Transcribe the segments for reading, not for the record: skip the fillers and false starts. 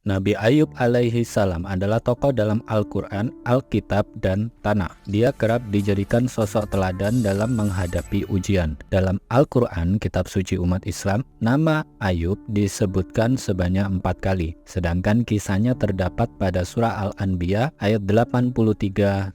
Nabi Ayub alaihi salam adalah tokoh dalam Al-Quran, Alkitab, dan Tanakh. Dia kerap dijadikan sosok teladan dalam menghadapi ujian. Dalam Al-Quran, kitab suci umat Islam, nama Ayub disebutkan sebanyak 4 kali. Sedangkan kisahnya terdapat pada surah Al-Anbiya ayat 83-84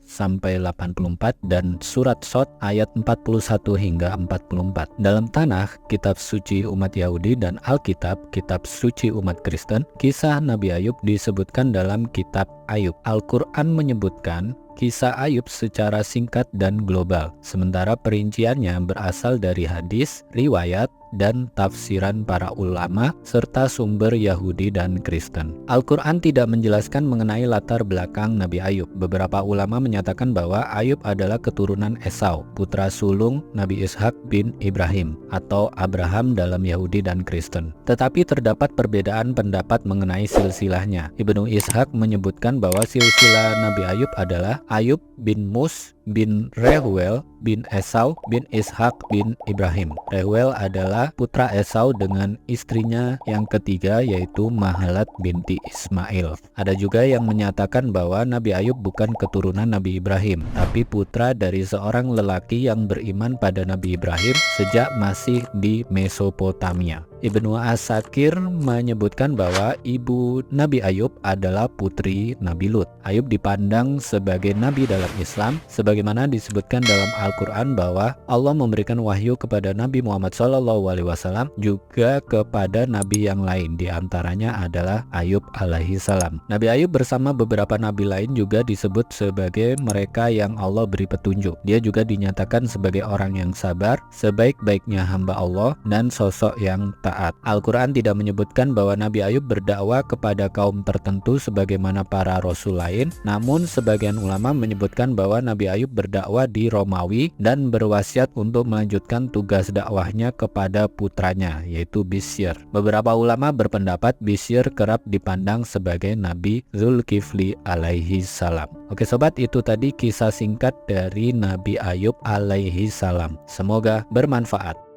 dan surat Shot ayat 41 hingga 44. Dalam Tanakh, kitab suci umat Yahudi, dan Alkitab, kitab suci umat Kristen, kisah Nabi Ayub disebutkan dalam kitab Ayub. Al-Quran menyebutkan kisah Ayub secara singkat dan global, sementara perinciannya berasal dari hadis, riwayat, dan tafsiran para ulama serta sumber Yahudi dan Kristen. Al-Quran tidak menjelaskan mengenai latar belakang Nabi Ayub. Beberapa ulama menyatakan bahwa Ayub adalah keturunan Esau, putra sulung Nabi Ishak bin Ibrahim atau Abraham dalam Yahudi dan Kristen. Tetapi terdapat perbedaan pendapat mengenai silsilahnya. Ibnu Ishak menyebutkan bahwa silsilah Nabi Ayub adalah Ayub bin Mus bin Rehuel bin Esau bin Ishak bin Ibrahim. Rehuel adalah putra Esau dengan istrinya yang ketiga, yaitu Mahalat binti Ismail. Ada juga yang menyatakan bahwa Nabi Ayub bukan keturunan Nabi Ibrahim, tapi putra dari seorang lelaki yang beriman pada Nabi Ibrahim sejak masih di Mesopotamia. Ibnu Asakir menyebutkan bahwa ibu Nabi Ayub adalah putri Nabi Lut. Ayub dipandang sebagai nabi dalam Islam, sebagaimana disebutkan dalam Al-Quran bahwa Allah memberikan wahyu kepada Nabi Muhammad SAW juga kepada nabi yang lain, diantaranya adalah Ayub alaihi salam. Nabi Ayub bersama beberapa nabi lain juga disebut sebagai mereka yang Allah beri petunjuk. Dia juga dinyatakan sebagai orang yang sabar, sebaik-baiknya hamba Allah, dan sosok yang taat. Al-Quran tidak menyebutkan bahwa Nabi Ayub berdakwah kepada kaum tertentu sebagaimana para rasul lain, namun sebagian ulama menyebutkan bahwa Nabi Ayub berdakwah di Romawi dan berwasiat untuk melanjutkan tugas dakwahnya kepada putranya, yaitu Bishr. Beberapa ulama berpendapat Bishr kerap dipandang sebagai Nabi Zulkifli alaihi salam. Oke sobat, itu tadi kisah singkat dari Nabi Ayub alaihi salam. Semoga bermanfaat.